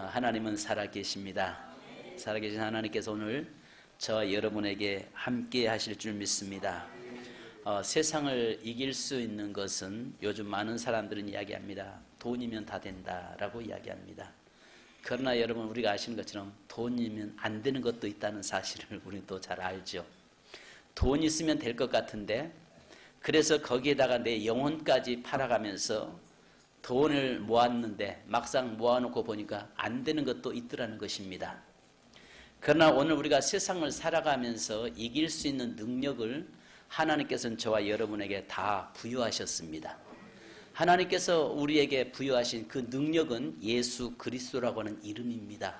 하나님은 살아계십니다. 살아계신 하나님께서 오늘 저와 여러분에게 함께 하실 줄 믿습니다. 세상을 이길 수 있는 것은 요즘 많은 사람들은 이야기합니다. 돈이면 다 된다라고 이야기합니다. 그러나 여러분, 우리가 아시는 것처럼 돈이면 안 되는 것도 있다는 사실을 우리는 또 잘 알죠. 돈 있으면 될 것 같은데, 그래서 거기에다가 내 영혼까지 팔아가면서 돈을 모았는데 막상 모아놓고 보니까 안 되는 것도 있더라는 것입니다. 그러나 오늘 우리가 세상을 살아가면서 이길 수 있는 능력을 하나님께서는 저와 여러분에게 다 부여하셨습니다. 하나님께서 우리에게 부여하신 그 능력은 예수 그리스도라고 하는 이름입니다.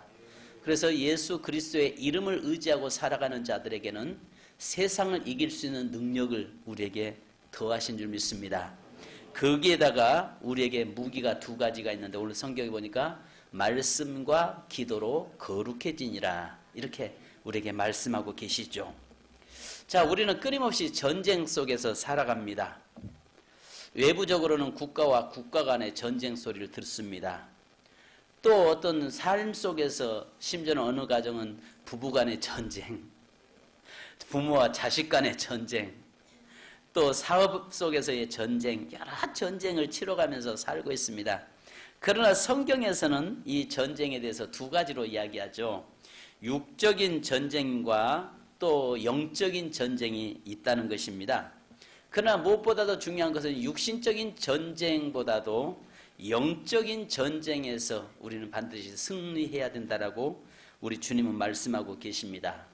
그래서 예수 그리스도의 이름을 의지하고 살아가는 자들에게는 세상을 이길 수 있는 능력을 우리에게 더하신 줄 믿습니다. 거기에다가 우리에게 무기가 두 가지가 있는데, 오늘 성경에 보니까 말씀과 기도로 거룩해지니라, 이렇게 우리에게 말씀하고 계시죠. 자, 우리는 끊임없이 전쟁 속에서 살아갑니다. 외부적으로는 국가와 국가 간의 전쟁 소리를 듣습니다. 또 어떤 삶 속에서, 심지어는 어느 가정은 부부 간의 전쟁, 부모와 자식 간의 전쟁, 또 사업 속에서의 전쟁, 여러 전쟁을 치러가면서 살고 있습니다. 그러나 성경에서는 이 전쟁에 대해서 두 가지로 이야기하죠. 육적인 전쟁과 또 영적인 전쟁이 있다는 것입니다. 그러나 무엇보다도 중요한 것은 육신적인 전쟁보다도 영적인 전쟁에서 우리는 반드시 승리해야 된다라고 우리 주님은 말씀하고 계십니다.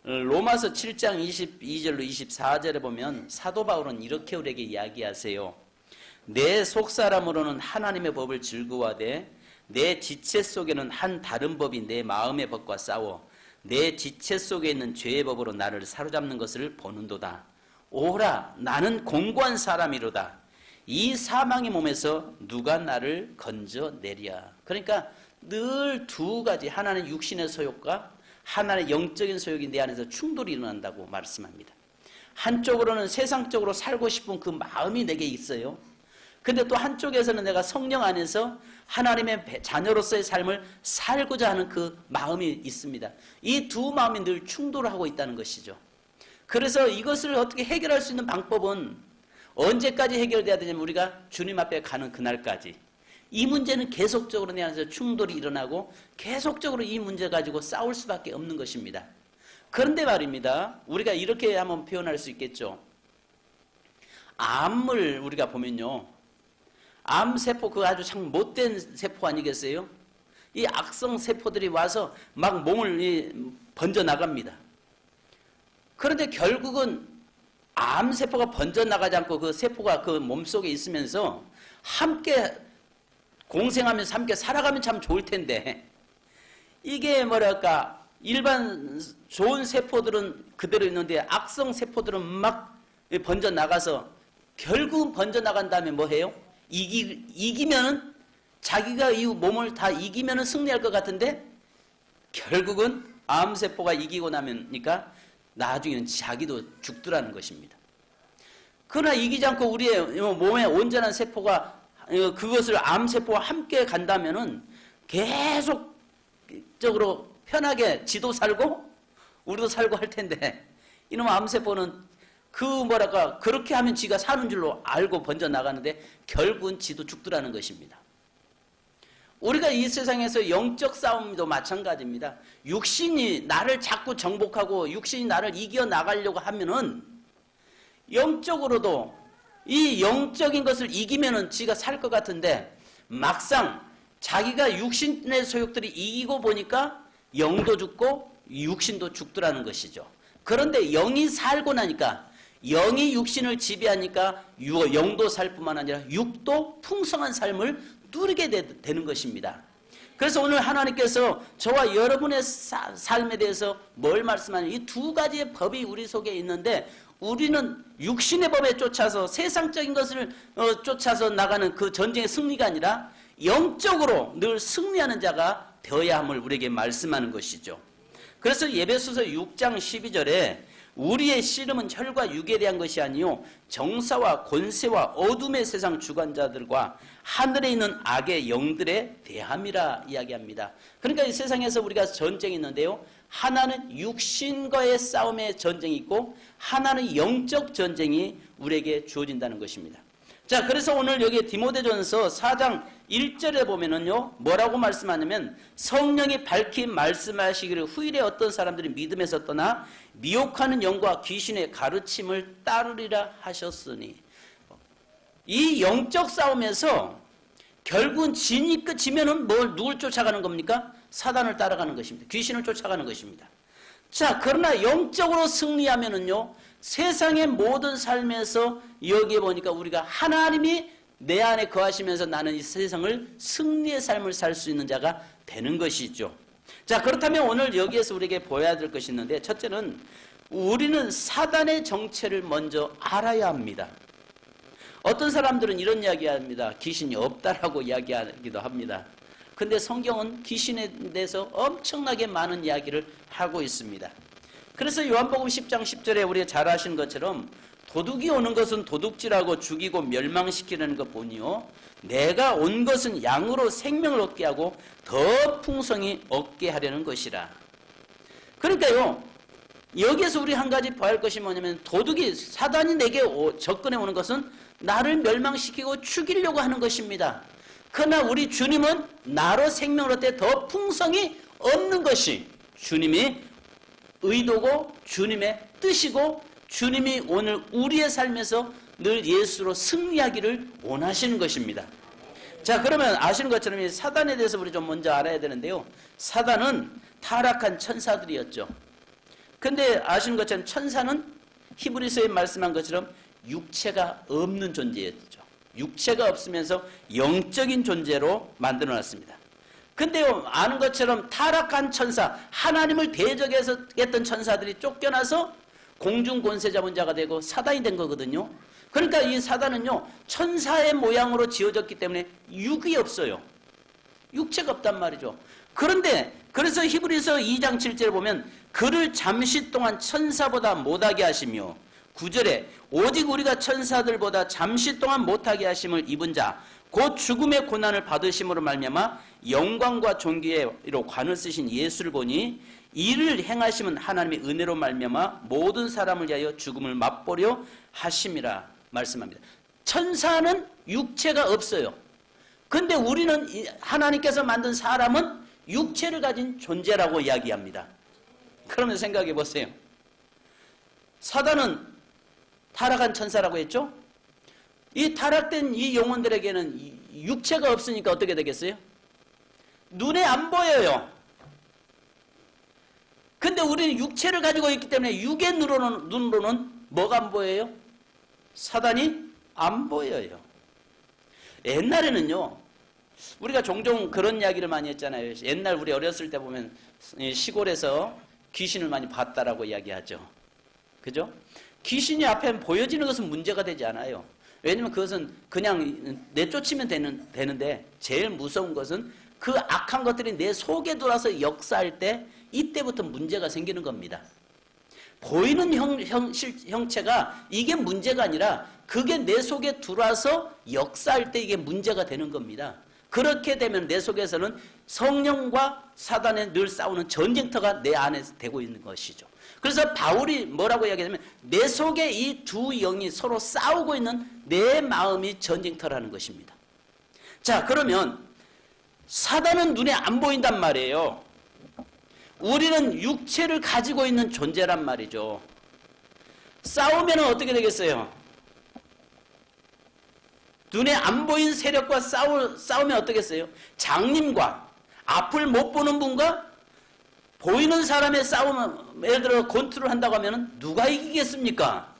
로마서 7장 22절로 24절에 보면 사도 바울은 이렇게 우리에게 이야기하세요. 내 속사람으로는 하나님의 법을 즐거워하되 내 지체 속에는 한 다른 법이 내 마음의 법과 싸워 내 지체 속에 있는 죄의 법으로 나를 사로잡는 것을 보는도다. 오라, 나는 공고한 사람이로다. 이 사망의 몸에서 누가 나를 건져내랴. 그러니까 늘 두 가지, 하나는 육신의 소욕과 하나의 영적인 소욕이 내 안에서 충돌이 일어난다고 말씀합니다. 한쪽으로는 세상적으로 살고 싶은 그 마음이 내게 있어요. 근데 또 한쪽에서는 내가 성령 안에서 하나님의 자녀로서의 삶을 살고자 하는 그 마음이 있습니다. 이 두 마음이 늘 충돌하고 있다는 것이죠. 그래서 이것을 어떻게 해결할 수 있는 방법은 언제까지 해결돼야 되냐면 우리가 주님 앞에 가는 그날까지. 이 문제는 계속적으로 내 안에서 충돌이 일어나고 계속적으로 이 문제 가지고 싸울 수밖에 없는 것입니다. 그런데 말입니다, 우리가 이렇게 한번 표현할 수 있겠죠. 암을 우리가 보면요, 암세포, 그 아주 참 못된 세포 아니겠어요? 이 악성 세포들이 와서 막 몸을 번져나갑니다. 그런데 결국은 암세포가 번져나가지 않고 그 세포가 그 몸속에 있으면서 함께 공생하면서 함께 살아가면 참 좋을 텐데, 이게 뭐랄까, 일반 좋은 세포들은 그대로 있는데 악성 세포들은 막 번져나가서 결국 번져나간 다음에 뭐 해요? 이기면은, 자기가 이 몸을 다 이기면은 승리할 것 같은데 결국은 암세포가 이기고 나면니까 나중에는 자기도 죽더라는 것입니다. 그러나 이기지 않고 우리의 몸에 온전한 세포가 그것을 암세포와 함께 간다면은 계속적으로 편하게 지도 살고 우리도 살고 할 텐데, 이놈 암세포는 그 뭐랄까, 그렇게 하면 지가 사는 줄로 알고 번져나가는데 결국은 지도 죽더라는 것입니다. 우리가 이 세상에서 영적 싸움도 마찬가지입니다. 육신이 나를 자꾸 정복하고 육신이 나를 이겨나가려고 하면은 영적으로도 이 영적인 것을 이기면은 지가 살 것 같은데, 막상 자기가 육신의 소욕들이 이기고 보니까 영도 죽고 육신도 죽더라는 것이죠. 그런데 영이 살고 나니까, 영이 육신을 지배하니까 영도 살 뿐만 아니라 육도 풍성한 삶을 누리게 되는 것입니다. 그래서 오늘 하나님께서 저와 여러분의 삶에 대해서 뭘 말씀하냐면, 이 두 가지의 법이 우리 속에 있는데, 우리는 육신의 법에 쫓아서 세상적인 것을 쫓아서 나가는 그 전쟁의 승리가 아니라 영적으로 늘 승리하는 자가 되어야 함을 우리에게 말씀하는 것이죠. 그래서 에베소서 6장 12절에 우리의 씨름은 혈과 육에 대한 것이 아니요 정사와 권세와 어둠의 세상 주관자들과 하늘에 있는 악의 영들에 대함이라 이야기합니다. 그러니까 이 세상에서 우리가 전쟁이 있는데요, 하나는 육신과의 싸움의 전쟁이 있고 하나는 영적 전쟁이 우리에게 주어진다는 것입니다. 자, 그래서 오늘 여기 디모데전서 4장 1절에 보면은요, 뭐라고 말씀하냐면 성령이 밝히 말씀하시기를 후일에 어떤 사람들이 믿음에서 떠나 미혹하는 영과 귀신의 가르침을 따르리라 하셨으니, 이 영적 싸움에서 결국은 지면은 누굴 쫓아가는 겁니까? 사단을 따라가는 것입니다. 귀신을 쫓아가는 것입니다. 자, 그러나 영적으로 승리하면은요, 세상의 모든 삶에서 여기에 보니까 우리가 하나님이 내 안에 거하시면서 나는 이 세상을 승리의 삶을 살 수 있는 자가 되는 것이죠. 자, 그렇다면 오늘 여기에서 우리에게 보여야 될 것이 있는데, 첫째는 우리는 사단의 정체를 먼저 알아야 합니다. 어떤 사람들은 이런 이야기합니다. 귀신이 없다라고 이야기하기도 합니다. 근데 성경은 귀신에 대해서 엄청나게 많은 이야기를 하고 있습니다. 그래서 요한복음 10장 10절에 우리가 잘 아시는 것처럼 도둑이 오는 것은 도둑질하고 죽이고 멸망시키는 것뿐이요 내가 온 것은 양으로 생명을 얻게 하고 더 풍성히 얻게 하려는 것이라. 그러니까요, 여기에서 우리 한 가지 봐야 할 것이 뭐냐면, 도둑이, 사단이 내게 접근해 오는 것은 나를 멸망시키고 죽이려고 하는 것입니다. 그러나 우리 주님은 나로 생명을 얻되 더 풍성히 얻는 것이 주님이 의도고 주님의 뜻이고, 주님이 오늘 우리의 삶에서 늘 예수로 승리하기를 원하시는 것입니다. 자, 그러면 아시는 것처럼 이 사단에 대해서 우리 좀 먼저 알아야 되는데요, 사단은 타락한 천사들이었죠. 근데 아시는 것처럼 천사는 히브리서에 말씀한 것처럼 육체가 없는 존재였죠. 육체가 없으면서 영적인 존재로 만들어놨습니다. 근데요, 아는 것처럼 타락한 천사, 하나님을 대적해서 했던 천사들이 쫓겨나서 공중 권세 잡은 자가 되고 사단이 된 거거든요. 그러니까 이 사단은요, 천사의 모양으로 지어졌기 때문에 육이 없어요. 육체가 없단 말이죠. 그런데 그래서 히브리서 2장 7절에 보면 그를 잠시 동안 천사보다 못하게 하시며, 9절에 오직 우리가 천사들보다 잠시 동안 못하게 하심을 입은 자 곧 죽음의 고난을 받으심으로 말미암아 영광과 존귀로 관을 쓰신 예수를 보니 이를 행하심은 하나님의 은혜로 말미암아 모든 사람을 위하여 죽음을 맛보려 하심이라 말씀합니다. 천사는 육체가 없어요. 근데 우리는 하나님께서 만든 사람은 육체를 가진 존재라고 이야기합니다. 그러면 생각해 보세요. 사단은 타락한 천사라고 했죠? 이 타락된 이 영혼들에게는 육체가 없으니까 어떻게 되겠어요? 눈에 안 보여요. 근데 우리는 육체를 가지고 있기 때문에 육의 눈으로는 뭐가 안 보여요? 사단이 안 보여요. 옛날에는요, 우리가 종종 그런 이야기를 많이 했잖아요. 옛날 우리 어렸을 때 보면 시골에서 귀신을 많이 봤다라고 이야기하죠. 그죠? 귀신이 앞에 보여지는 것은 문제가 되지 않아요. 왜냐면 그것은 그냥 내쫓으면 되는데, 제일 무서운 것은 그 악한 것들이 내 속에 들어와서 역사할 때, 이때부터 문제가 생기는 겁니다. 보이는 형체가 이게 문제가 아니라 그게 내 속에 들어와서 역사할 때 이게 문제가 되는 겁니다. 그렇게 되면 내 속에서는 성령과 사단에 늘 싸우는 전쟁터가 내 안에 되고 있는 것이죠. 그래서 바울이 뭐라고 이야기하냐면 내 속에 이 두 영이 서로 싸우고 있는 내 마음이 전쟁터라는 것입니다. 자, 그러면 사단은 눈에 안 보인단 말이에요. 우리는 육체를 가지고 있는 존재란 말이죠. 싸우면 어떻게 되겠어요? 눈에 안 보인 세력과 싸우면 어떻겠어요? 장님과 앞을 못 보는 분과 보이는 사람의 싸움은, 예를 들어 권투를 한다고 하면 누가 이기겠습니까?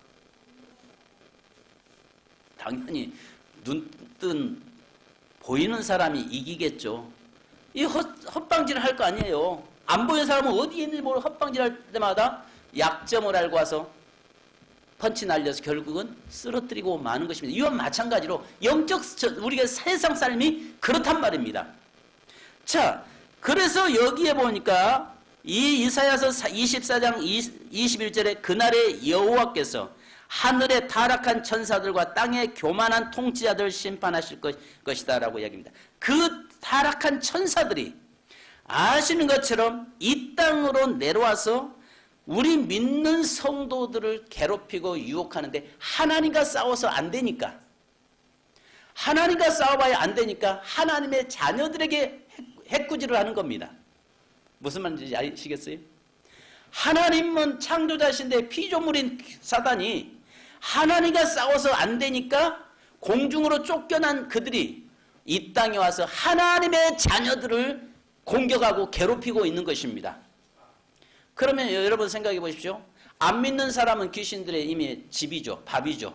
당연히 눈뜬 보이는 사람이 이기겠죠. 이 헛방질을 할 거 아니에요. 안 보이는 사람은 어디에 있는지 모르고 헛방질할 때마다 약점을 알고 와서 펀치 날려서 결국은 쓰러뜨리고 마는 것입니다. 이와 마찬가지로 영적 우리가 세상 삶이 그렇단 말입니다. 자, 그래서 여기에 보니까 이 이사야서 24장 21절에 그날에 여호와께서 하늘에 타락한 천사들과 땅의 교만한 통치자들을 심판하실 것이다 라고 이야기합니다. 그 타락한 천사들이 아시는 것처럼 이 땅으로 내려와서 우리 믿는 성도들을 괴롭히고 유혹하는데 하나님과 싸워서 안 되니까, 하나님과 싸워봐야 안 되니까 하나님의 자녀들에게 해꾸지를 하는 겁니다. 무슨 말인지 아시겠어요? 하나님은 창조자신데 피조물인 사단이 하나님과 싸워서 안 되니까 공중으로 쫓겨난 그들이 이 땅에 와서 하나님의 자녀들을 공격하고 괴롭히고 있는 것입니다. 그러면 여러분 생각해 보십시오. 안 믿는 사람은 귀신들의 이미 집이죠. 밥이죠.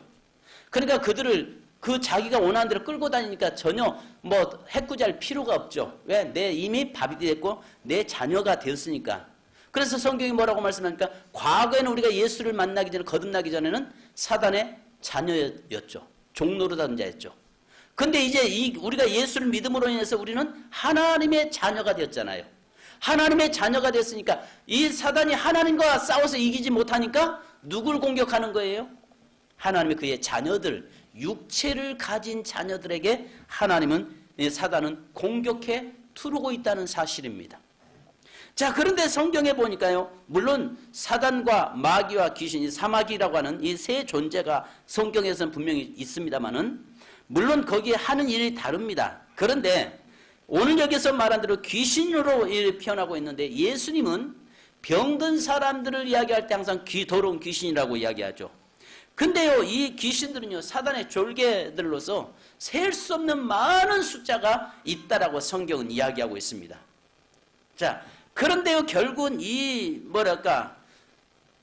그러니까 그들을 그 자기가 원하는 대로 끌고 다니니까 전혀 뭐 해꾸지할 필요가 없죠. 왜? 내 이미 밥이 됐고 내 자녀가 되었으니까. 그래서 성경이 뭐라고 말씀하니까 과거에는 우리가 예수를 만나기 전에, 거듭나기 전에는 사단의 자녀였죠. 종노릇하는 자였죠. 근데 이제 우리가 예수를 믿음으로 인해서 우리는 하나님의 자녀가 되었잖아요. 하나님의 자녀가 됐으니까 이 사단이 하나님과 싸워서 이기지 못하니까 누굴 공격하는 거예요? 하나님의 그의 자녀들, 육체를 가진 자녀들에게 하나님은, 사단은 공격해 투르고 있다는 사실입니다. 자, 그런데 성경에 보니까요, 물론 사단과 마귀와 귀신이 사마귀라고 하는 이 세 존재가 성경에서는 분명히 있습니다만은, 물론 거기에 하는 일이 다릅니다. 그런데 오늘 여기서 말한 대로 귀신으로 표현하고 있는데, 예수님은 병든 사람들을 이야기할 때 항상 더러운 귀신이라고 이야기하죠. 근데요, 이 귀신들은요, 사단의 졸개들로서 셀 수 없는 많은 숫자가 있다라고 성경은 이야기하고 있습니다. 자, 그런데요, 결국은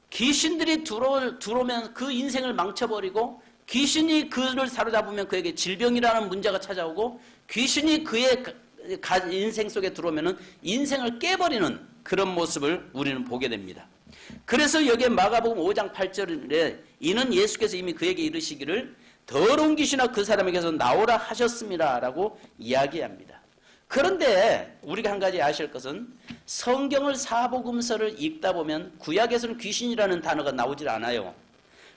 귀신들이 들어오면 그 인생을 망쳐버리고, 귀신이 그를 사로잡으면 그에게 질병이라는 문제가 찾아오고, 귀신이 그의 인생 속에 들어오면 인생을 깨버리는 그런 모습을 우리는 보게 됩니다. 그래서 여기에 마가복음 5장 8절에 이는 예수께서 이미 그에게 이르시기를 더러운 귀신아 그 사람에게서 나오라 하셨습니다 라고 이야기합니다. 그런데 우리가 한 가지 아실 것은 성경을 사복음서를 읽다 보면 구약에서는 귀신이라는 단어가 나오질 않아요.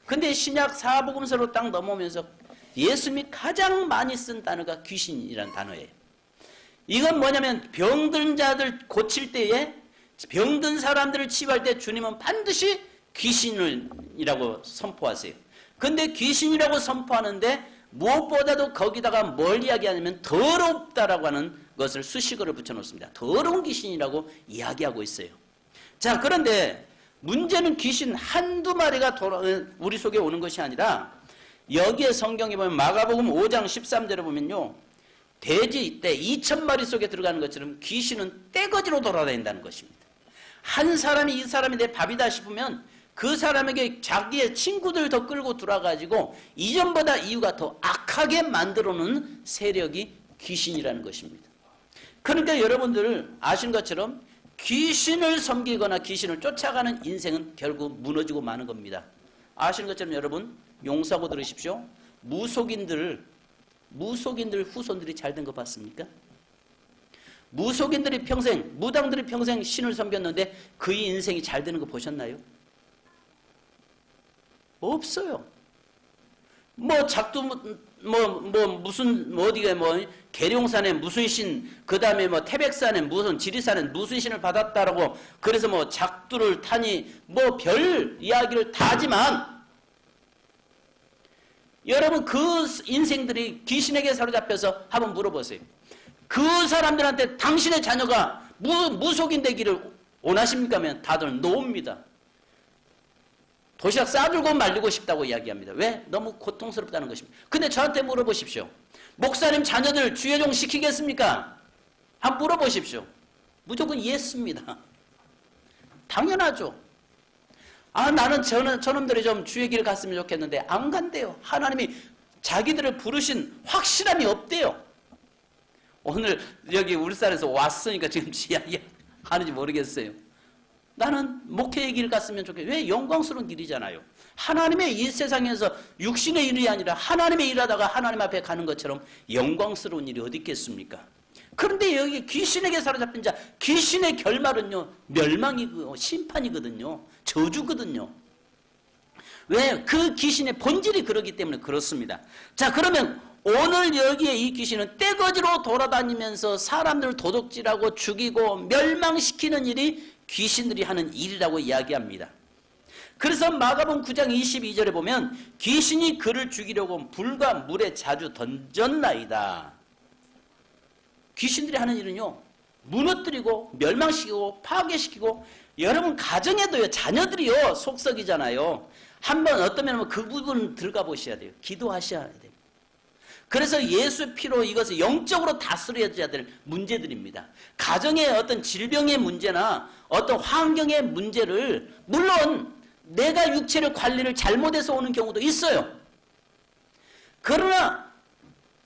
근데 신약 사복음서로 딱 넘어오면서 예수님이 가장 많이 쓴 단어가 귀신이라는 단어예요. 이건 뭐냐면 병든 자들 고칠 때에, 병든 사람들을 치유할 때 주님은 반드시 귀신이라고 선포하세요. 근데 귀신이라고 선포하는데 무엇보다도 거기다가 뭘 이야기하냐면 더럽다라고 하는 것을 수식어를 붙여놓습니다. 더러운 귀신이라고 이야기하고 있어요. 자, 그런데 문제는 귀신 한두 마리가 우리 속에 오는 것이 아니라, 여기에 성경에 보면 마가복음 5장 13절에 보면요, 돼지 떼 2,000마리 속에 들어가는 것처럼 귀신은 떼거지로 돌아다닌다는 것입니다. 한 사람이 이 사람이 내 밥이다 싶으면 그 사람에게 자기의 친구들 더 끌고 들어가지고 이전보다 이유가 더 악하게 만들어놓는 세력이 귀신이라는 것입니다. 그러니까 여러분들 아시는 것처럼 귀신을 섬기거나 귀신을 쫓아가는 인생은 결국 무너지고 마는 겁니다. 아시는 것처럼 여러분 용서하고 들으십시오. 무속인들 후손들이 잘 된 거 봤습니까? 무당들이 평생 신을 섬겼는데 그의 인생이 잘 되는 거 보셨나요? 없어요. 계룡산에 무슨 신, 그 다음에 태백산에 무슨 지리산에 무슨 신을 받았다라고 그래서 작두를 타니 별 이야기를 다 하지만, 여러분 그 인생들이 귀신에게 사로잡혀서 한번 물어보세요. 그 사람들한테 당신의 자녀가 무속인 되기를 원하십니까? 하면 다들 노입니다. 도시락 싸들고 말리고 싶다고 이야기합니다. 왜? 너무 고통스럽다는 것입니다. 근데 저한테 물어보십시오. 목사님 자녀들 주여종 시키겠습니까? 한번 물어보십시오. 무조건 예스입니다. 당연하죠. 나는 저놈들이 좀 주의 길 갔으면 좋겠는데 안 간대요. 하나님이 자기들을 부르신 확실함이 없대요. 오늘 여기 울산에서 왔으니까 지금 이야기 하는지 모르겠어요. 나는 목회의 길 갔으면 좋겠어요. 왜? 영광스러운 길이잖아요. 하나님의 이 세상에서 육신의 일이 아니라 하나님의 일하다가 하나님 앞에 가는 것처럼 영광스러운 일이 어디 있겠습니까? 그런데 여기 귀신에게 사로잡힌 자, 귀신의 결말은요, 멸망이고 심판이거든요. 저주거든요. 왜? 그 귀신의 본질이 그러기 때문에 그렇습니다. 자, 그러면 오늘 여기에 이 귀신은 떼거지로 돌아다니면서 사람들을 도둑질하고 죽이고 멸망시키는 일이 귀신들이 하는 일이라고 이야기합니다. 그래서 마가복음 9장 22절에 보면 귀신이 그를 죽이려고 불과 물에 자주 던졌나이다. 귀신들이 하는 일은요, 무너뜨리고 멸망시키고 파괴시키고, 여러분 가정에도요, 자녀들이요 속썩이잖아요. 한번 어떤 면은 그 부분 들어가 보셔야 돼요. 기도하셔야 돼요. 그래서 예수 피로 이것을 영적으로 다스려져야 될 문제들입니다. 가정의 어떤 질병의 문제나 어떤 환경의 문제를, 물론 내가 육체를 관리를 잘못해서 오는 경우도 있어요. 그러나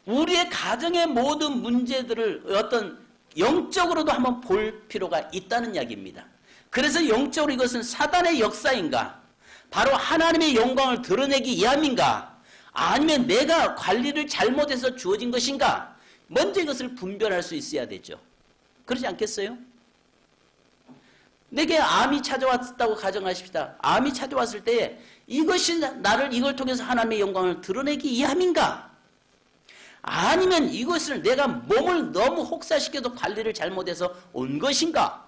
우리의 가정의 모든 문제들을 어떤 영적으로도 한번 볼 필요가 있다는 이야기입니다. 그래서 영적으로 이것은 사단의 역사인가? 바로 하나님의 영광을 드러내기 위함인가? 아니면 내가 관리를 잘못해서 주어진 것인가? 먼저 이것을 분별할 수 있어야 되죠. 그러지 않겠어요? 내게 암이 찾아왔다고 가정하십시다. 암이 찾아왔을 때 이것이 나를 이걸 통해서 하나님의 영광을 드러내기 위함인가? 아니면 이것을 내가 몸을 너무 혹사시켜도 관리를 잘못해서 온 것인가?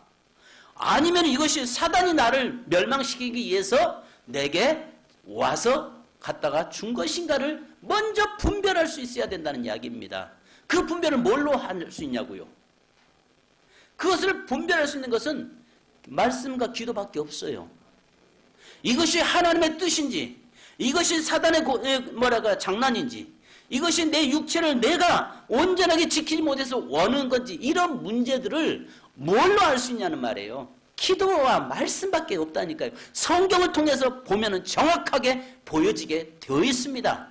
아니면 이것이 사단이 나를 멸망시키기 위해서 내게 와서 갖다가 준 것인가를 먼저 분별할 수 있어야 된다는 이야기입니다. 그 분별을 뭘로 할 수 있냐고요? 그것을 분별할 수 있는 것은 말씀과 기도밖에 없어요. 이것이 하나님의 뜻인지, 이것이 사단의 장난인지, 이것이 내 육체를 내가 온전하게 지키지 못해서 원하는 건지, 이런 문제들을 뭘로 알 수 있냐는 말이에요. 기도와 말씀밖에 없다니까요. 성경을 통해서 보면은 정확하게 보여지게 되어 있습니다.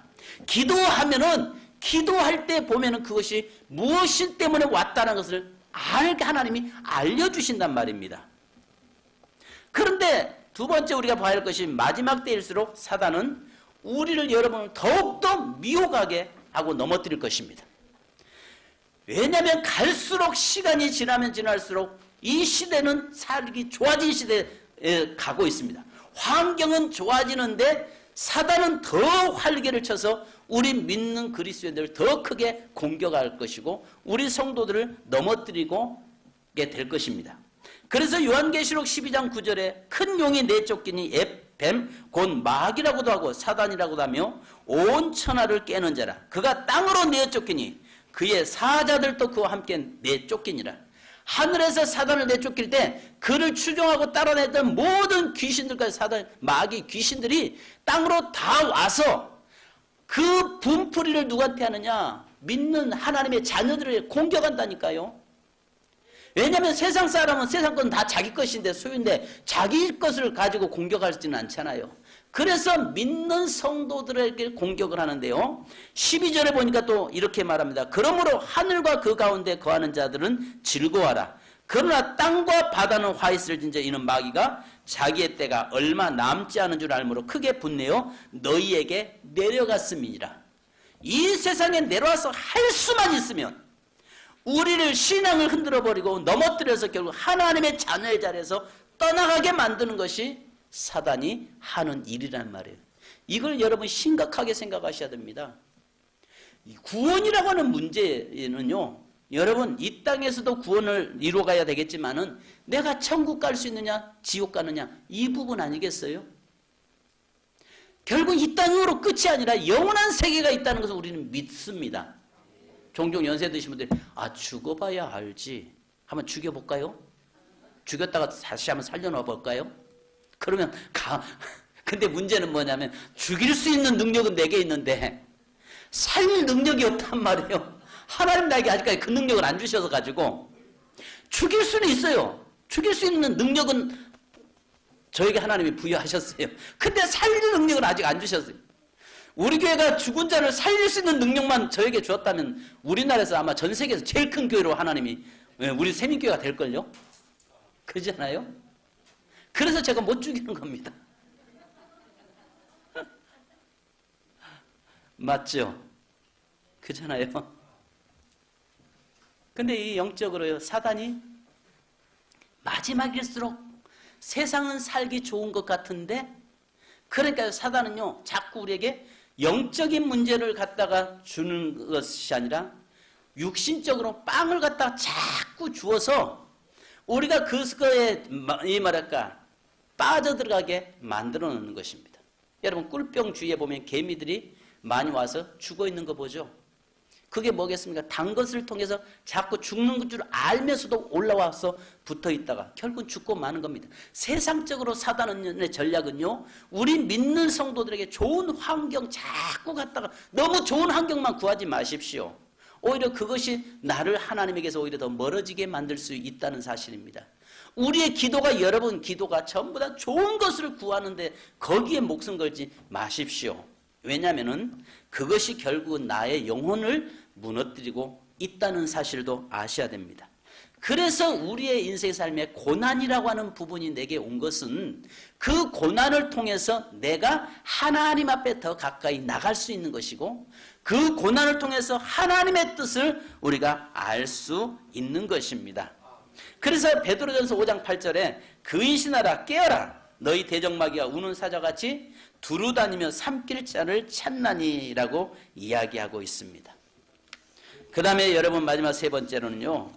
기도하면은, 기도할 때 보면은 그것이 무엇이 때문에 왔다는 것을 하나님이 알려주신단 말입니다. 그런데 두 번째 우리가 봐야 할 것이, 마지막 때일수록 사단은 우리를, 여러분을 더욱더 미혹하게 하고 넘어뜨릴 것입니다. 왜냐하면 갈수록 시간이 지나면 지날수록 이 시대는 살기 좋아진 시대에 가고 있습니다. 환경은 좋아지는데 사단은 더 활개를 쳐서 우리 믿는 그리스도인들을 더 크게 공격할 것이고 우리 성도들을 넘어뜨리게 될 것입니다. 그래서 요한계시록 12장 9절에 큰 용이 내쫓기니 뱀 곧 마귀라고도 하고 사단이라고도 하며 온 천하를 깨는 자라. 그가 땅으로 내쫓기니 그의 사자들도 그와 함께 내쫓기니라. 하늘에서 사단을 내쫓길 때 그를 추종하고 따라냈던 모든 귀신들까지, 사단, 마귀, 귀신들이 땅으로 다 와서 그 분풀이를 누구한테 하느냐? 믿는 하나님의 자녀들을 공격한다니까요. 왜냐하면 세상 사람은 세상 건 다 자기 것인데, 소유인데 자기 것을 가지고 공격하지는 않잖아요. 그래서 믿는 성도들에게 공격을 하는데요. 12절에 보니까 또 이렇게 말합니다. 그러므로 하늘과 그 가운데 거하는 자들은 즐거워하라. 그러나 땅과 바다는 화 있을진저 이는 마귀가 자기의 때가 얼마 남지 않은 줄 알므로 크게 분내어 너희에게 내려갔음이니라. 이 세상에 내려와서 할 수만 있으면 우리를 신앙을 흔들어버리고 넘어뜨려서 결국 하나님의 자녀의 자리에서 떠나가게 만드는 것이 사단이 하는 일이란 말이에요. 이걸 여러분 심각하게 생각하셔야 됩니다. 구원이라고 하는 문제는요, 여러분 이 땅에서도 구원을 이루어가야 되겠지만은 내가 천국 갈 수 있느냐 지옥 가느냐 이 부분 아니겠어요? 결국 이 땅으로 끝이 아니라 영원한 세계가 있다는 것을 우리는 믿습니다. 종종 연세 드신 분들이 죽어봐야 알지. 한번 죽여볼까요? 죽였다가 다시 한번 살려놔 볼까요? 그러면 근데 문제는 뭐냐면 죽일 수 있는 능력은 내게 있는데 살릴 능력이 없단 말이에요. 하나님 나에게 아직까지 그 능력을 안 주셔서 가지고 죽일 수는 있어요. 죽일 수 있는 능력은 저에게 하나님이 부여하셨어요. 근데 살릴 능력은 아직 안 주셨어요. 우리 교회가 죽은 자를 살릴 수 있는 능력만 저에게 주었다면 우리나라에서 아마 전 세계에서 제일 큰 교회로 하나님이 우리 세민교회가 될걸요? 그렇잖아요? 그래서 제가 못 죽이는 겁니다. 맞죠? 그렇잖아요? 근데 이 영적으로요, 사단이 마지막일수록 세상은 살기 좋은 것 같은데, 그러니까 사단은요, 자꾸 우리에게 영적인 문제를 갖다가 주는 것이 아니라 육신적으로 빵을 갖다가 자꾸 주어서 우리가 그거에 빠져들어가게 만들어 놓는 것입니다. 여러분, 꿀병 주위에 보면 개미들이 많이 와서 죽어 있는 거 보죠? 그게 뭐겠습니까? 단 것을 통해서 자꾸 죽는 줄 알면서도 올라와서 붙어 있다가 결국은 죽고 마는 겁니다. 세상적으로 사단의 전략은요, 우리 믿는 성도들에게 좋은 환경 자꾸 갖다가 너무 좋은 환경만 구하지 마십시오. 오히려 그것이 나를 하나님에게서 오히려 더 멀어지게 만들 수 있다는 사실입니다. 우리의 기도가, 여러분 기도가 전부 다 좋은 것을 구하는데 거기에 목숨 걸지 마십시오. 왜냐하면 그것이 결국은 나의 영혼을 무너뜨리고 있다는 사실도 아셔야 됩니다. 그래서 우리의 인생의 삶에 고난이라고 하는 부분이 내게 온 것은 그 고난을 통해서 내가 하나님 앞에 더 가까이 나갈 수 있는 것이고, 그 고난을 통해서 하나님의 뜻을 우리가 알 수 있는 것입니다. 그래서 베드로전서 5장 8절에 근신하라 깨어라 너희 대적마귀가 우는 사자같이 두루다니며 삼킬 자를 찾나니라고 이야기하고 있습니다. 그 다음에 여러분, 마지막 세 번째로는요,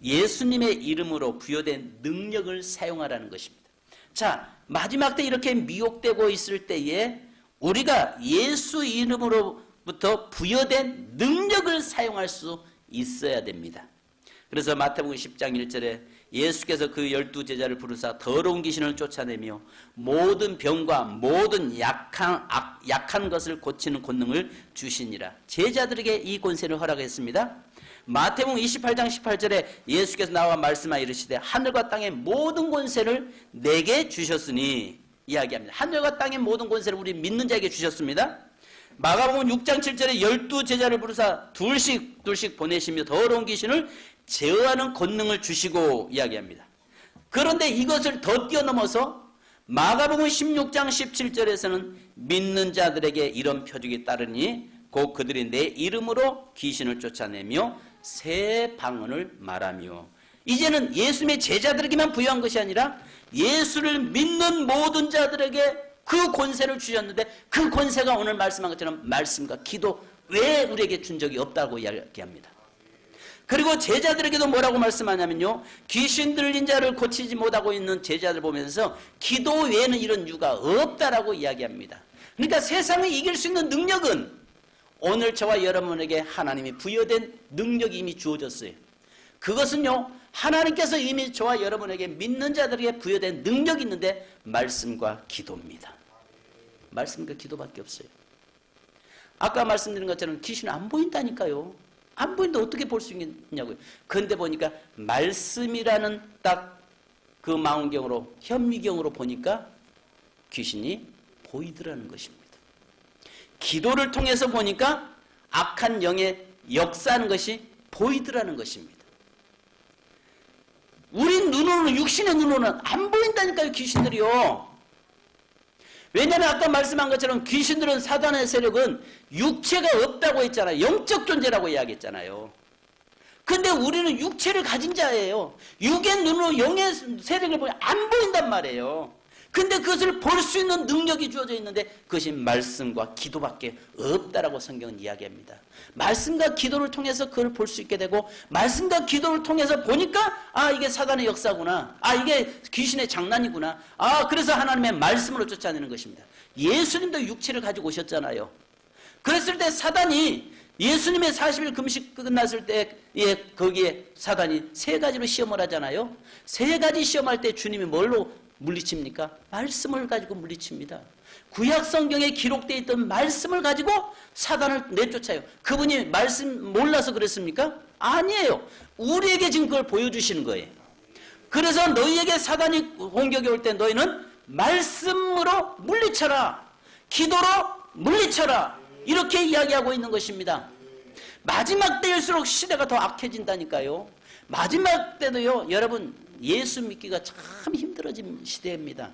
예수님의 이름으로 부여된 능력을 사용하라는 것입니다. 자, 마지막 때 이렇게 미혹되고 있을 때에 우리가 예수 이름으로부터 부여된 능력을 사용할 수 있어야 됩니다. 그래서 마태복음 10장 1절에 예수께서 그 12제자를 부르사 더러운 귀신을 쫓아내며 모든 병과 모든 약한 것을 고치는 권능을 주시니라. 제자들에게 이 권세를 허락했습니다. 마태복음 28장 18절에 예수께서 나와 말씀하여 이르시되 하늘과 땅의 모든 권세를 내게 주셨으니 이야기합니다. 하늘과 땅의 모든 권세를 우리 믿는 자에게 주셨습니다. 마가복음 6장 7절에 12제자를 부르사 둘씩 보내시며 더러운 귀신을 제어하는 권능을 주시고 이야기합니다. 그런데 이것을 더 뛰어넘어서 마가복음 16장 17절에서는 믿는 자들에게 이런 표적이 따르니 곧 그들이 내 이름으로 귀신을 쫓아내며 새 방언을 말하며, 이제는 예수님의 제자들에게만 부여한 것이 아니라 예수를 믿는 모든 자들에게 그 권세를 주셨는데, 그 권세가 오늘 말씀한 것처럼 말씀과 기도 외에 우리에게 준 적이 없다고 이야기합니다. 그리고 제자들에게도 뭐라고 말씀하냐면요, 귀신 들린 자를 고치지 못하고 있는 제자들 보면서 기도 외에는 이런 이유가 없다라고 이야기합니다. 그러니까 세상을 이길 수 있는 능력은 오늘 저와 여러분에게 하나님이 부여된 능력이 이미 주어졌어요. 그것은요, 하나님께서 이미 저와 여러분에게 믿는 자들에게 부여된 능력이 있는데 말씀과 기도입니다. 말씀과 기도밖에 없어요. 아까 말씀드린 것처럼 귀신은 안 보인다니까요. 안 보이는데 어떻게 볼 수 있냐고요. 그런데 보니까 말씀이라는 딱 그 망원경으로, 현미경으로 보니까 귀신이 보이더라는 것입니다. 기도를 통해서 보니까 악한 영의 역사하는 것이 보이더라는 것입니다. 우리 눈으로는, 육신의 눈으로는 안 보인다니까요, 귀신들이요. 왜냐하면 아까 말씀한 것처럼 귀신들은, 사단의 세력은 육체가 없다고 했잖아요. 영적 존재라고 이야기했잖아요. 근데 우리는 육체를 가진 자예요. 육의 눈으로 영의 세력을 보면 안 보인단 말이에요. 근데 그것을 볼 수 있는 능력이 주어져 있는데 그것이 말씀과 기도밖에 없다라고 성경은 이야기합니다. 말씀과 기도를 통해서 그걸 볼 수 있게 되고, 말씀과 기도를 통해서 보니까 아, 이게 사단의 역사구나, 아, 이게 귀신의 장난이구나, 아, 그래서 하나님의 말씀으로 쫓아내는 것입니다. 예수님도 육체를 가지고 오셨잖아요. 그랬을 때 사단이, 예수님의 40일 금식 끝났을 때 거기에 사단이 세 가지로 시험을 하잖아요. 세 가지 시험할 때 주님이 뭘로 물리칩니까? 말씀을 가지고 물리칩니다. 구약 성경에 기록되어 있던 말씀을 가지고 사단을 내쫓아요. 그분이 말씀 몰라서 그랬습니까? 아니에요. 우리에게 지금 그걸 보여주시는 거예요. 그래서 너희에게 사단이 공격이 올 때 너희는 말씀으로 물리쳐라, 기도로 물리쳐라, 이렇게 이야기하고 있는 것입니다. 마지막 때일수록 시대가 더 악해진다니까요. 마지막 때도요, 여러분, 예수 믿기가 참 힘들어진 시대입니다.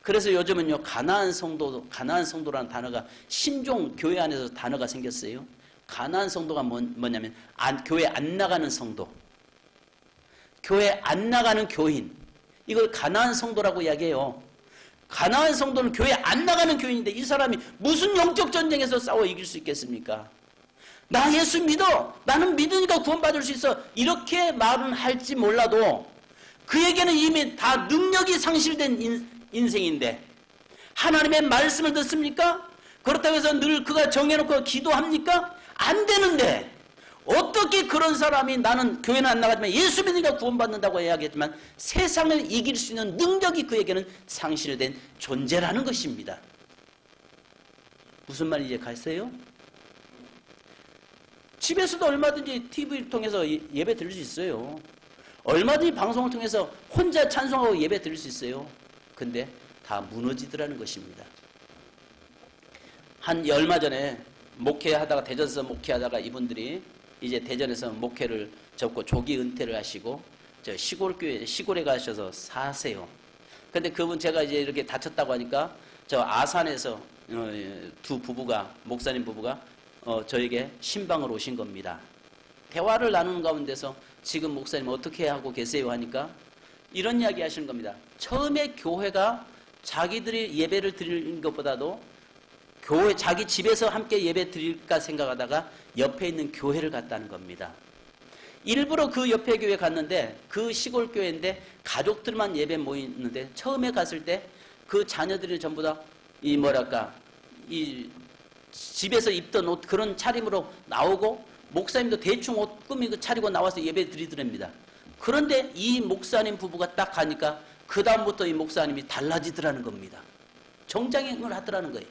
그래서 요즘은요, 가나안 성도라는 단어가 신종 교회 안에서 단어가 생겼어요. 가난한 성도가 뭐냐면 교회 안 나가는 성도, 교회 안 나가는 교인, 이걸 가난한 성도라고 이야기해요. 가난한 성도는 교회 안 나가는 교인인데 이 사람이 무슨 영적 전쟁에서 싸워 이길 수 있겠습니까? 나 예수 믿어, 나는 믿으니까 구원받을 수 있어, 이렇게 말은 할지 몰라도 그에게는 이미 다 능력이 상실된 인생인데 하나님의 말씀을 듣습니까? 그렇다고 해서 늘 그가 정해놓고 기도합니까? 안 되는데 어떻게 그런 사람이 나는 교회는 안 나가지만 예수 믿으니까 구원받는다고 이야기했지만 세상을 이길 수 있는 능력이 그에게는 상실된 존재라는 것입니다. 무슨 말인지 가세요? 집에서도 얼마든지 TV를 통해서 예배 드릴 수 있어요. 얼마든지 방송을 통해서 혼자 찬송하고 예배 드릴 수 있어요. 근데 다 무너지더라는 것입니다. 한 얼마 전에 목회하다가, 대전에서 목회하다가 이분들이 이제 대전에서 목회를 접고 조기 은퇴를 하시고 저 시골에 가셔서 사세요. 근데 그분 제가 이제 이렇게 다쳤다고 하니까 저 아산에서 두 부부가, 목사님 부부가 저에게 신방을 오신 겁니다. 대화를 나누는 가운데서 지금 목사님 어떻게 하고 계세요 하니까 이런 이야기 하시는 겁니다. 처음에 교회가 자기들이 예배를 드리는 것보다도 교회, 자기 집에서 함께 예배 드릴까 생각하다가 옆에 있는 교회를 갔다는 겁니다. 일부러 그 옆에 교회 갔는데 그 시골 교회인데 가족들만 예배 모이는데 처음에 갔을 때 그 자녀들이 전부 다 이 집에서 입던 옷 그런 차림으로 나오고 목사님도 대충 옷 꾸미고 차리고 나와서 예배 드리더랍니다. 그런데 이 목사님 부부가 딱 가니까 그 다음부터 이 목사님이 달라지더라는 겁니다. 정장을 하더라는 거예요.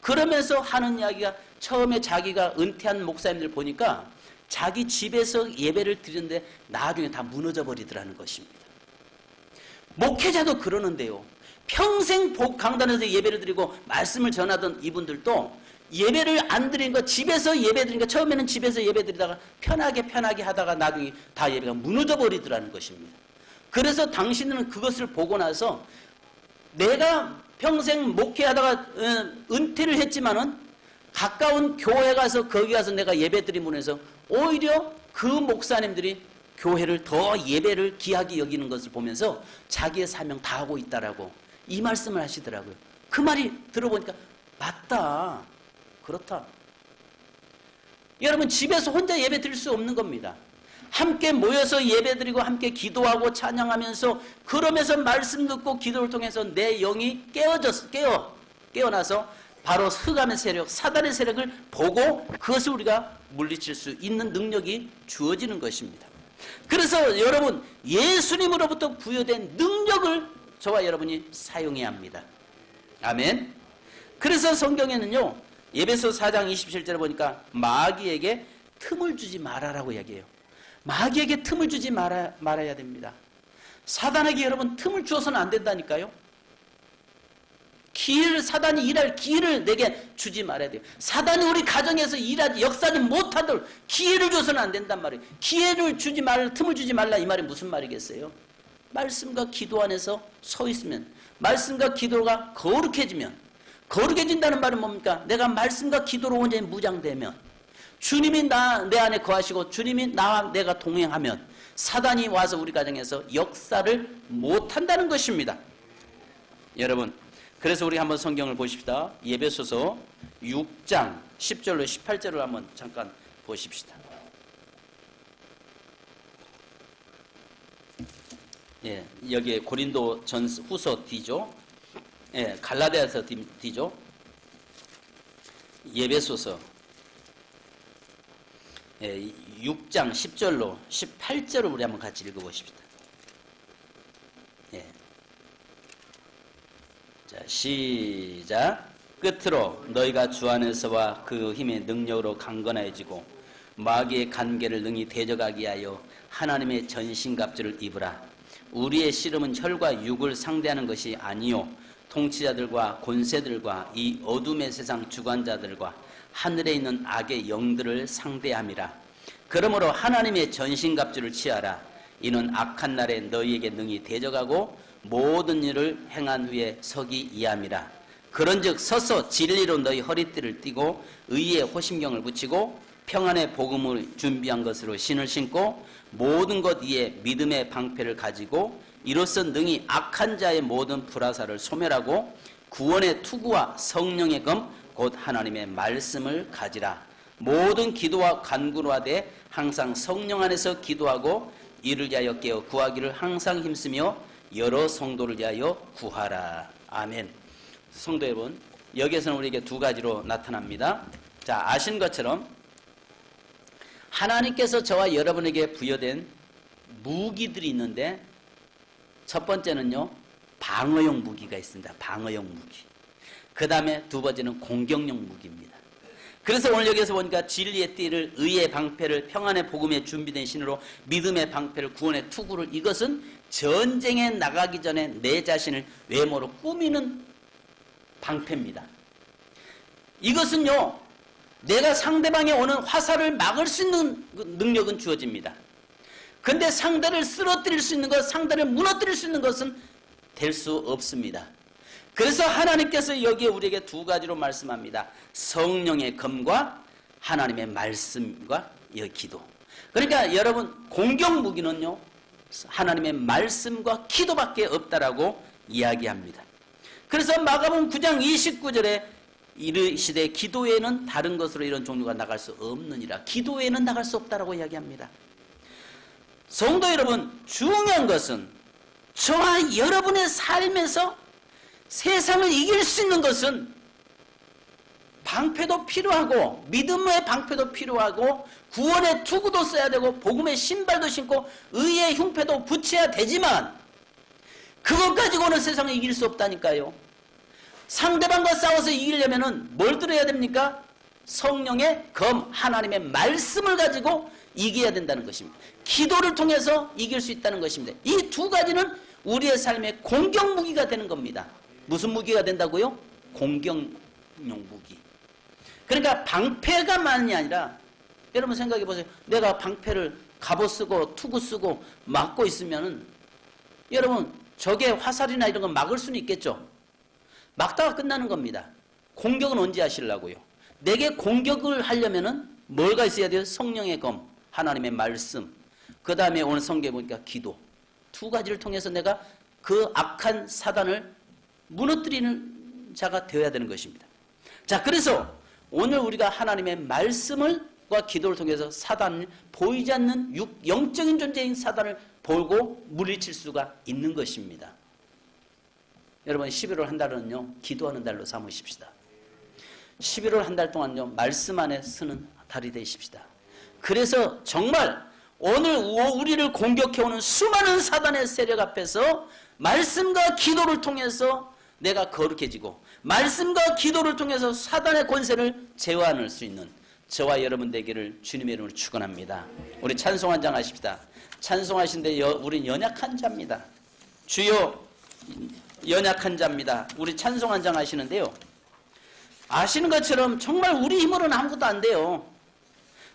그러면서 하는 이야기가 처음에 자기가 은퇴한 목사님들 보니까 자기 집에서 예배를 드리는데 나중에 다 무너져 버리더라는 것입니다. 목회자도 그러는데요. 평생 강단에서 예배를 드리고 말씀을 전하던 이분들도 예배를 안 드린 거, 집에서 예배 드린 거, 처음에는 집에서 예배 드리다가 편하게 하다가 나중에 다 예배가 무너져 버리더라는 것입니다. 그래서 당신은 그것을 보고 나서 내가 평생 목회하다가 은퇴를 했지만은 가까운 교회 가서 거기 가서 내가 예배 드림으로해서 오히려 그 목사님들이 교회를 더 예배를 귀하게 여기는 것을 보면서 자기의 사명 다 하고 있다라고 이 말씀을 하시더라고요. 그 말이 들어보니까 맞다. 그렇다. 여러분 집에서 혼자 예배 드릴 수 없는 겁니다. 함께 모여서 예배드리고 함께 기도하고 찬양하면서 그러면서 말씀 듣고 기도를 통해서 내 영이 깨어나서 바로 흑암의 세력, 사단의 세력을 보고 그것을 우리가 물리칠 수 있는 능력이 주어지는 것입니다. 그래서 여러분 예수님으로부터 부여된 능력을 저와 여러분이 사용해야 합니다. 아멘. 그래서 성경에는요 에베소 4장 27절에 보니까 마귀에게 틈을 주지 말아라고 이야기해요. 마귀에게 틈을 주지 말아야 됩니다. 사단에게 여러분 틈을 주어서는 안 된다니까요. 사단이 일할 기회를 내게 주지 말아야 돼요. 사단이 우리 가정에서 일하지 역사지 못하도록 기회를 줘서는 안 된단 말이에요. 기회를 주지 말라, 틈을 주지 말라 이 말이 무슨 말이겠어요? 말씀과 기도 안에서 서 있으면, 말씀과 기도가 거룩해진다는 말은 뭡니까? 내가 말씀과 기도로 온전히 무장되면, 주님이 내 안에 거하시고 주님이 나와 내가 동행하면 사단이 와서 우리 가정에서 역사를 못한다는 것입니다. 여러분, 그래서 우리 한번 성경을 보십시다. 에베소서 6장 10절로 18절을 한번 잠깐 보십시다. 예, 여기에 고린도 후서 D죠. 예, 갈라디아서 D죠. 에베소서 6장 10절로 18절을 우리 한번 같이 읽어보십시다. 예. 자, 시작. 끝으로 너희가 주 안에서와 그 힘의 능력으로 강건해지고 마귀의 간계를 능히 대적하게 하여 하나님의 전신갑주를 입으라. 우리의 씨름은 혈과 육을 상대하는 것이 아니요 통치자들과 권세들과 이 어둠의 세상 주관자들과 하늘에 있는 악의 영들을 상대함이라. 그러므로 하나님의 전신갑주를 취하라. 이는 악한 날에 너희에게 능히 대적하고 모든 일을 행한 후에 서기 이함이라. 그런즉 서서 진리로 너희 허리띠를 띠고 의의 호심경을 붙이고 평안의 복음을 준비한 것으로 신을 신고 모든 것 위에 믿음의 방패를 가지고 이로써 능히 악한 자의 모든 불화살을 소멸하고 구원의 투구와 성령의 검 곧 하나님의 말씀을 가지라. 모든 기도와 간구로 하되 항상 성령 안에서 기도하고 이를 위하여 깨어 구하기를 항상 힘쓰며 여러 성도를 위하여 구하라. 아멘. 성도 여러분, 여기에서는 우리에게 두 가지로 나타납니다. 자, 아신 것처럼 하나님께서 저와 여러분에게 부여된 무기들이 있는데 첫 번째는요, 방어용 무기가 있습니다. 방어용 무기. 그 다음에 두 번째는 공격용 무기입니다. 그래서 오늘 여기서 보니까 진리의 띠를, 의의 방패를, 평안의 복음에 준비된 신으로 믿음의 방패를, 구원의 투구를, 이것은 전쟁에 나가기 전에 내 자신을 외모로 꾸미는 방패입니다. 이것은요, 내가 상대방에 오는 화살을 막을 수 있는 능력은 주어집니다. 근데 상대를 쓰러뜨릴 수 있는 것, 상대를 무너뜨릴 수 있는 것은 될 수 없습니다. 그래서 하나님께서 여기에 우리에게 두 가지로 말씀합니다. 성령의 검과 하나님의 말씀과 기도. 그러니까 여러분, 공격 무기는요, 하나님의 말씀과 기도밖에 없다라고 이야기합니다. 그래서 마가복음 9장 29절에 이르시되 기도 외에는 다른 것으로 이런 종류가 나갈 수 없느니라. 기도 외에는 나갈 수 없다라고 이야기합니다. 성도 여러분, 중요한 것은 저와 여러분의 삶에서 세상을 이길 수 있는 것은 방패도 필요하고 믿음의 방패도 필요하고 구원의 투구도 써야 되고 복음의 신발도 신고 의의 흉패도 붙여야 되지만 그것 가지고는 세상을 이길 수 없다니까요. 상대방과 싸워서 이기려면 뭘 들어야 됩니까? 성령의 검, 하나님의 말씀을 가지고 이겨야 된다는 것입니다. 기도를 통해서 이길 수 있다는 것입니다. 이 두 가지는 우리의 삶의 공격 무기가 되는 겁니다. 무슨 무기가 된다고요? 공격용 무기. 그러니까 방패가만이 아니라 여러분 생각해 보세요. 내가 방패를 갑옷 쓰고 투구 쓰고 막고 있으면 여러분 적의 화살이나 이런 거 막을 수는 있겠죠. 막다가 끝나는 겁니다. 공격은 언제 하시려고요? 내게 공격을 하려면은 뭐가 있어야 돼요? 성령의 검, 하나님의 말씀, 그 다음에 오늘 성경에 보니까 기도. 두 가지를 통해서 내가 그 악한 사단을 무너뜨리는 자가 되어야 되는 것입니다. 자, 그래서 오늘 우리가 하나님의 말씀과 기도를 통해서 사단을, 보이지 않는 영적인 존재인 사단을 보고 물리칠 수가 있는 것입니다. 여러분 11월 한 달은요, 기도하는 달로 삼으십시다. 11월 한 달 동안요, 말씀 안에 서는 달이 되십시다. 그래서 정말 오늘 우리를 공격해오는 수많은 사단의 세력 앞에서 말씀과 기도를 통해서 내가 거룩해지고 말씀과 기도를 통해서 사단의 권세를 제어할 수 있는 저와 여러분 되기를 주님의 이름으로 축원합니다. 우리 찬송 한 장 하십시다. 찬송하신데 우린 연약한 자입니다. 주여 연약한 자입니다. 우리 찬송 한 장 하시는데요, 아시는 것처럼 정말 우리 힘으로는 아무것도 안 돼요.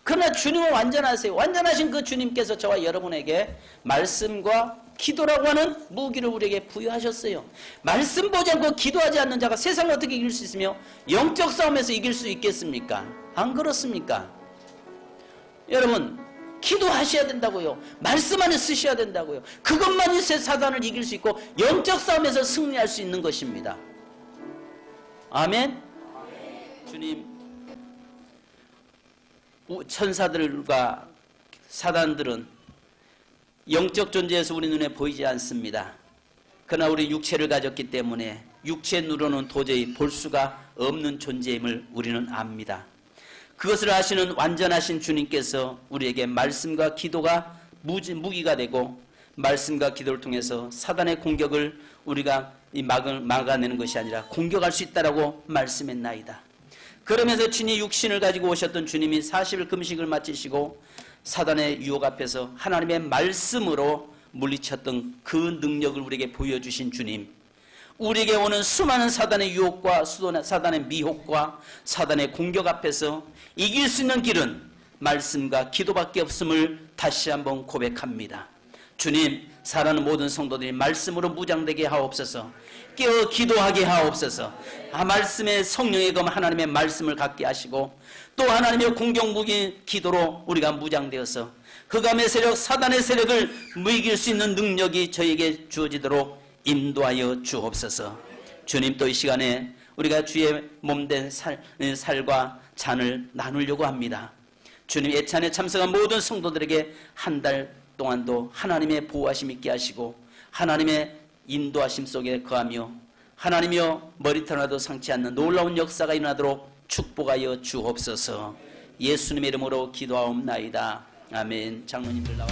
그러나 주님은 완전하세요. 완전하신 그 주님께서 저와 여러분에게 말씀과 기도라고 하는 무기를 우리에게 부여하셨어요. 말씀 보지 않고 기도하지 않는 자가 세상을 어떻게 이길 수 있으며 영적 싸움에서 이길 수 있겠습니까? 안 그렇습니까? 여러분 기도하셔야 된다고요. 말씀 안에 쓰셔야 된다고요. 그것만이 사단을 이길 수 있고 영적 싸움에서 승리할 수 있는 것입니다. 아멘. 주님, 천사들과 사단들은 영적 존재에서 우리 눈에 보이지 않습니다. 그러나 우리 육체를 가졌기 때문에 육체의 눈으로는 도저히 볼 수가 없는 존재임을 우리는 압니다. 그것을 아시는 완전하신 주님께서 우리에게 말씀과 기도가 무기가 되고 말씀과 기도를 통해서 사단의 공격을 우리가 막아내는 것이 아니라 공격할 수 있다라고 말씀했나이다. 그러면서 친히 육신을 가지고 오셨던 주님이 40일 금식을 마치시고 사단의 유혹 앞에서 하나님의 말씀으로 물리쳤던 그 능력을 우리에게 보여주신 주님, 우리에게 오는 수많은 사단의 유혹과 사단의 미혹과 사단의 공격 앞에서 이길 수 있는 길은 말씀과 기도밖에 없음을 다시 한번 고백합니다. 주님, 사랑하는 모든 성도들이 말씀으로 무장되게 하옵소서. 깨어 기도하게 하옵소서. 말씀의 성령의 검 하나님의 말씀을 갖게 하시고 또 하나님의 공격무기 기도로 우리가 무장되어서 흑암의 세력, 사단의 세력을 이길 수 있는 능력이 저에게 주어지도록 인도하여 주옵소서. 주님, 또 이 시간에 우리가 주의 몸된 살과 잔을 나누려고 합니다. 주님, 예찬에 참석한 모든 성도들에게 한 달 동안도 하나님의 보호하심 있게 하시고 하나님의 인도하심 속에 거하며 하나님이여 머리털 하나도 상치 않는 놀라운 역사가 일어나도록 축복하여 주옵소서. 예수님의 이름으로 기도하옵나이다. 아멘. 장로님들 나와